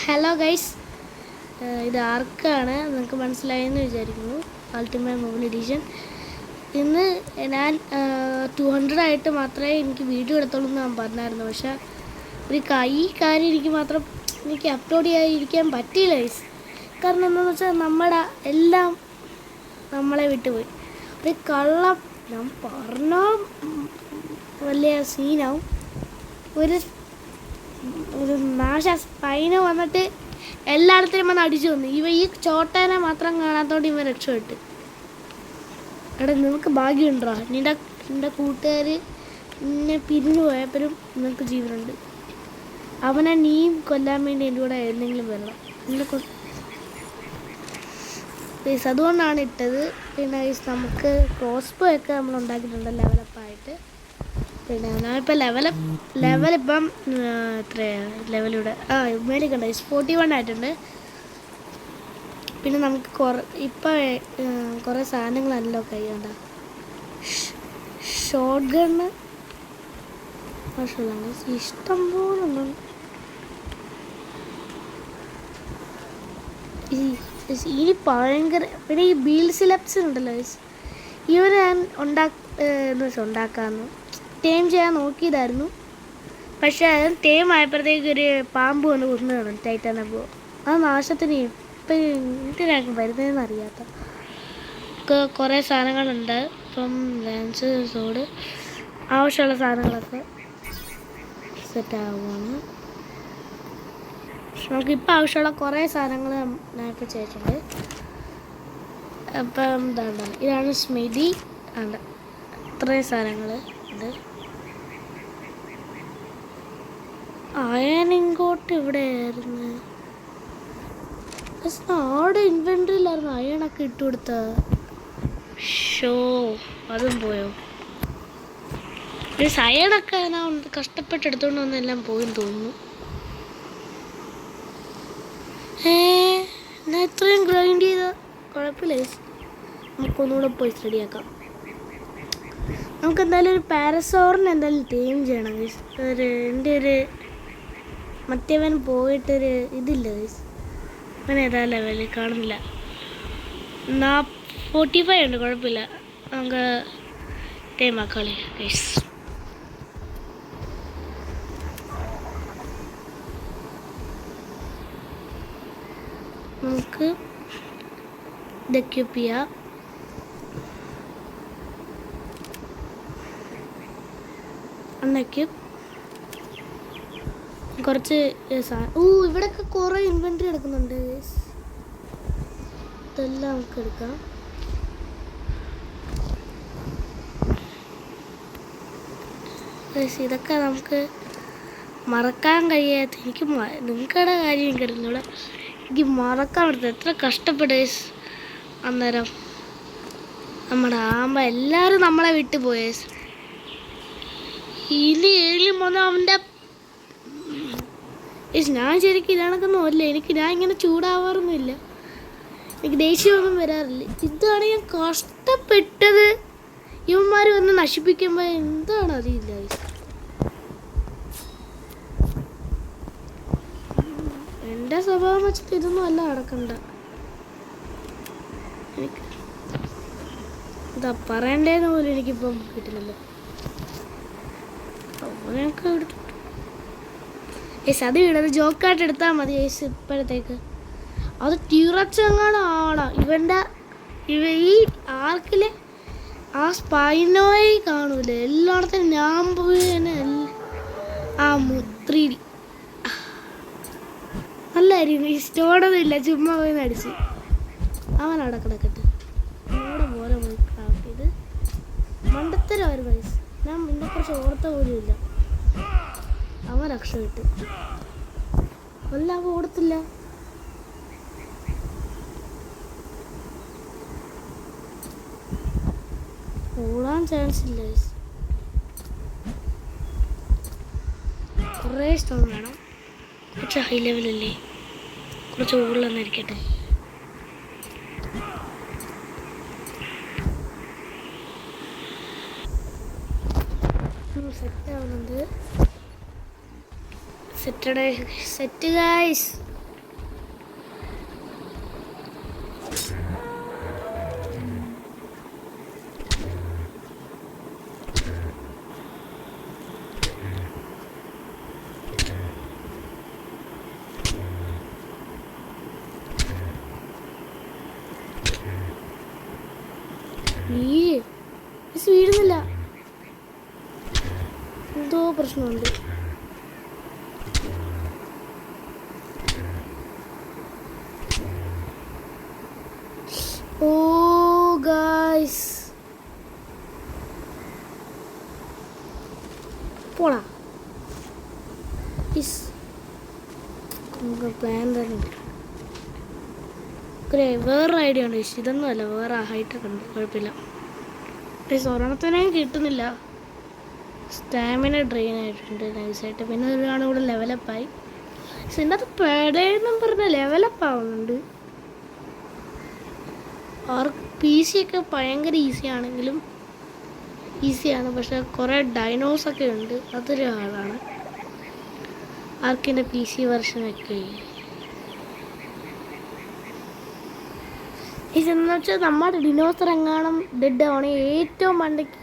Hello guys, ഇത് ആർക്കാണ് നിങ്ങൾക്ക് മനസ്സിലായെന്ന് വിചാരിക്കുന്നു. Ultimate mobile edition. ഇന്ന് ഞാൻ 200 ആയിട്ട് മാത്രമേ എനിക്ക് വീഡിയോ എടുത്തുള്ളൂ എന്ന് ഞാൻ പറഞ്ഞായിരുന്നു. പക്ഷേ ഈ കാര്യം എനിക്ക് അപ്ലോഡ് ചെയ്യാതിരിക്കാൻ പറ്റിയില്ല ഗൈസ്. കാരണം എന്താണെന്ന് വെച്ചാൽ നമ്മുടെ എല്ലാം നമ്മളെ വിട്ടുപോയി. ഒരു കള്ളം ഞാൻ പറഞ്ഞാൽ വലിയ സീനാവും. ഒരു നാശ സ്പൈന് വന്നിട്ട് എല്ലായിടത്തിനും വന്ന് അടിച്ചു വന്നു. ഈ ചോട്ടേനെ മാത്രം കാണാത്തോണ്ട് ഇവൻ രക്ഷപ്പെട്ട്. എടാ, നിനക്ക് ഭാഗ്യമുണ്ടോ? നിന്റെ കൂട്ടുകാർ നിന്നെ പിരിഞ്ഞു പോയപ്പോഴും നിനക്ക് ജീവനുണ്ട്. അവനെ നീയും കൊല്ലാൻ വേണ്ടി എൻ്റെ കൂടെ എന്തെങ്കിലും വരണം. അതുകൊണ്ടാണ് ഇട്ടത്. പിന്നെ നമുക്ക് ക്രോസ്ബോ ഒക്കെ നമ്മൾ ഉണ്ടാക്കിയിട്ടുണ്ട് ലെവലപ്പായിട്ട്. പിന്നെ ഞാനിപ്പോൾ ലെവലിപ്പം എത്രയാണ് ലെവലിവിടെ മേടിക്കണ്ട 41 ആയിട്ടുണ്ട്. പിന്നെ നമുക്ക് കുറേ സാധനങ്ങളല്ലോ കൈയുണ്ട. ഷോട്ട് ഗണ്ണ് മാഷാണ് ഇഷ്ടം പോലെ. ഇനി ഭയങ്കര. പിന്നെ ഈ ബീൽസിലപ്സ് ഉണ്ടല്ലോ, ഇവർ ഞാൻ ഉണ്ടാക്കാമെന്ന് ടേം ചെയ്യാൻ നോക്കിയതായിരുന്നു. പക്ഷേ അത് ടേം ആയപ്പോഴത്തേക്ക് ഒരു പാമ്പ് വന്ന് കൊന്നു കാണും, ടൈറ്റാനപ്പോ. ആ നാശത്തിന് ഇപ്പം എന്തിനാക്കും വരുന്നതെന്ന് അറിയാത്ത കുറേ സാധനങ്ങളുണ്ട്. ഇപ്പം ലാൻസ് സോഡ് ആവശ്യമുള്ള സാധനങ്ങളൊക്കെ സെറ്റാവുകയാണ്. പക്ഷെ നമുക്കിപ്പോൾ ആവശ്യമുള്ള കുറേ സാധനങ്ങൾ ഞാനിപ്പോൾ ചെയ്തിട്ടുണ്ട്. അപ്പം എന്താണ്, ഇതാണ് സ്മിതി ആണ്. ഇത്രയും സാധനങ്ങൾ ഉണ്ട്. അയണിങ്ങോട്ട് ഇവിടെ ആയിരുന്നു. ആടെ ഇൻവെൻട്രിയിലായിരുന്നു അയണൊക്കെ ഇട്ട് കൊടുത്ത. ഷോ അതും പോയോ? അയണൊക്കെ ഞാൻ കഷ്ടപ്പെട്ട് എടുത്തോണ്ട് വന്നെല്ലാം പോയെന്ന് തോന്നുന്നു. ഞാൻ ഇത്രയും ഗ്രൈൻഡ് ചെയ്ത കുഴപ്പമില്ല. നമുക്കൊന്നുകൂടെ പോയി സ്റ്റഡിയാക്കാം. നമുക്ക് എന്തായാലും ഒരു പാരസോറിന് എന്തായാലും ടീം ചെയ്യണം. എൻ്റെ ഒരു മറ്റേവൻ പോയിട്ടൊരു ഇതില്ല. അങ്ങനെ ഏതാ ലെവലിൽ കാണുന്നില്ല. 45 ഉണ്ട്, കുഴപ്പമില്ല. നമുക്ക് ടൈം ആക്കാളി ഗൈസ്. നമുക്ക് ഡെക്യൂപ്പ് ചെയ്യാം. അന്നേക്ക് കുറച്ച് ഇവിടെയൊക്കെ കുറേ ഇൻവെൻട്രി എടുക്കുന്നുണ്ട്. ഇതെല്ലാം നമുക്ക് എടുക്കാം. ഇതൊക്കെ നമുക്ക് മറക്കാൻ കഴിയാത്ത. നിങ്ങളുടെ കാര്യം എനിക്കറിയില്ല. എനിക്ക് മറക്കാൻ പറ്റുന്നത് എത്ര കഷ്ടപ്പെട്ട് അന്നേരം നമ്മുടെ എല്ലാവരും നമ്മളെ വിട്ടു പോയേ. ഇനി ഏലും വന്ന് അവൻ്റെ ഞാൻ ശരിക്കും ഇതാണൊക്കൊന്നും അല്ല. ഞാൻ ഇങ്ങനെ ചൂടാവാറൊന്നുമില്ല. എനിക്ക് ദേഷ്യമൊന്നും വരാറില്ല. ഇതാണ് ഞാൻ കഷ്ടപ്പെട്ടത്. ഇവന്മാർ വന്ന് നശിപ്പിക്കുമ്പോൾ എന്താണ് അറിയില്ല. എൻ്റെ സ്വഭാവം വെച്ചിട്ട് ഇതൊന്നും അല്ല നടക്കണ്ട. എന്താ പറയണ്ടേന്ന് പോലും എനിക്കിപ്പം കിട്ടുന്നില്ല. അവനൊക്കെ എടുത്തിട്ട് അത് വീടത് ജോക്കായിട്ട് എടുത്താൽ മതി ഇപ്പോഴത്തേക്ക്. അത് ടീറച്ചെങ്ങാണ് ആവണം. ഈ ആർക്കിലെ ആ സ്പൈനോയി കാണൂല. എല്ലായിടത്തും ഞാൻ പോയി തന്നെ ആ മുത്രീടി നല്ലായിരിക്കും. സ്റ്റോണൊന്നും ഇല്ല, ചുമ്മാ പോയി നടിച്ച് അവൻ അവിടെ കിടക്കട്ടെ. അവിടെ പോലെ പോയി ക്രാഫ്റ്റ് ചെയ്ത് മണ്ടത്തരമായിരുന്നു വയസ്സ്. ഞാൻ ഇതിനെക്കുറിച്ച് ഓർത്ത പോലും ഇല്ല. അവൻ രക്ഷപ്പെട്ട് എല്ലാം ഓടത്തില്ല. ഓടാൻ ചാൻസ് ഇല്ല. കുറേ സ്റ്റോൺ വേണം. കുറച്ച് ഹൈ ലെവലല്ലേ, കുറച്ച് ഊറിലൊന്നിരിക്കട്ടെ. സെറ്റ് ആവുന്നുണ്ട്. Set guys. ഈ വീഴുന്നില്ല, എന്തോ പ്രശ്നമുണ്ട്. ഓ ഗായ്സ്, പോടാ. നമുക്ക് പ്ലാൻ തന്നെ വേറൊരു ഐഡിയ ഉണ്ട്. ഇതൊന്നും അല്ല, വേറെ ഹൈറ്റൊക്കെ ഉണ്ട്, കുഴപ്പമില്ല. ഒരെണ്ണത്തിനെയും കിട്ടുന്നില്ല. സ്റ്റാമിന ഡ്രെയിൻ ആയിട്ടുണ്ട് നൈസായിട്ട്. പിന്നെ ഒരാണ് കൂടെ ലെവലപ്പായി. പക്ഷെ ഇതിൻ്റെ അകത്ത് പെടയെന്നും പറഞ്ഞാൽ ലെവലപ്പ് ആവുന്നുണ്ട്. പി സി ഒക്കെ ഭയങ്കര ഈസിയാണ്, പക്ഷെ കുറേ ഡൈനോസൊക്കെ ഉണ്ട്. അതൊരു ആളാണ് ആർക്കിൻ്റെ പി സി വെർഷനൊക്കെ. ഇതെന്ന് വെച്ചാൽ നമ്മുടെ ഡിനോസർ എങ്ങാനും ഡെഡ് ആവണമെങ്കിൽ ഏറ്റവും മണ്ടയ്ക്ക്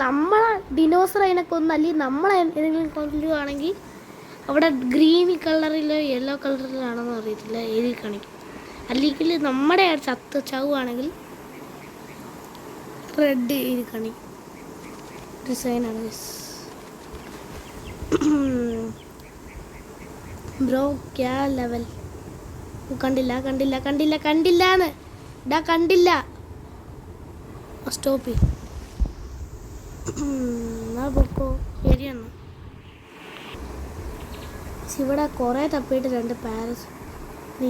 നമ്മളെ ഡിനോസർ അതിനെ കൊന്ന്, അല്ലെങ്കിൽ നമ്മളെ എന്തെങ്കിലും കൊല്ലുകയാണെങ്കിൽ അവിടെ ഗ്രീൻ കളറിലോ യെല്ലോ കളറിലാണെന്ന് അറിയത്തില്ല എഴുതി കാണിക്കും. അല്ലെങ്കിൽ നമ്മുടെ ചവുവാണെങ്കിൽ റെഡ് എഴുതി കാണിക്കും. ഡിസൈനാണ് ബ്രോ. ക്യാ ലെവൽ. കണ്ടില്ലാന്ന് ഡാ, കണ്ടില്ല. സ്റ്റോപ്പ് എന്നാ പൊക്കോ. ശരിയെന്നാ. ഇവിടെ കുറേ തപ്പിയിട്ട് 2 പാരസ്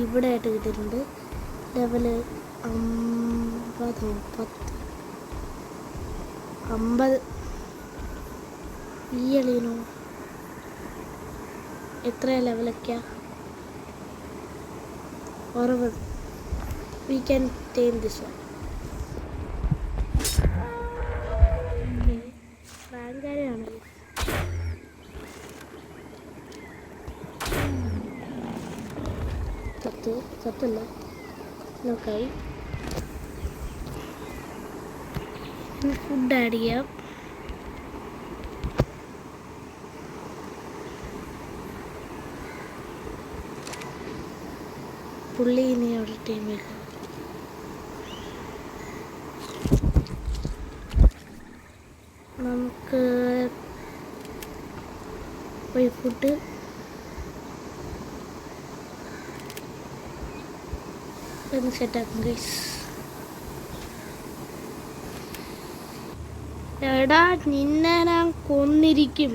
ഇവിടെ ആയിട്ട് കിട്ടിയിട്ടുണ്ട്. ലെവല് 50 ഈ എളീനോ എത്രയാ ലെവലൊക്കെയാ? 60. We can tame this one. ഭയങ്കരയാണ്. സത്തല്ല നോക്കായി. ഫുഡ് ആഡ് ചെയ്യാം. പുള്ളി ഇനി അവിടെ ടീം വെക്കാം. നമുക്ക് പോയി ഫുഡ് ഒന്ന് സെറ്റാക്കും ഗൈസ്. എടാ, നിന്നെ ഞാൻ കൊന്നിരിക്കും.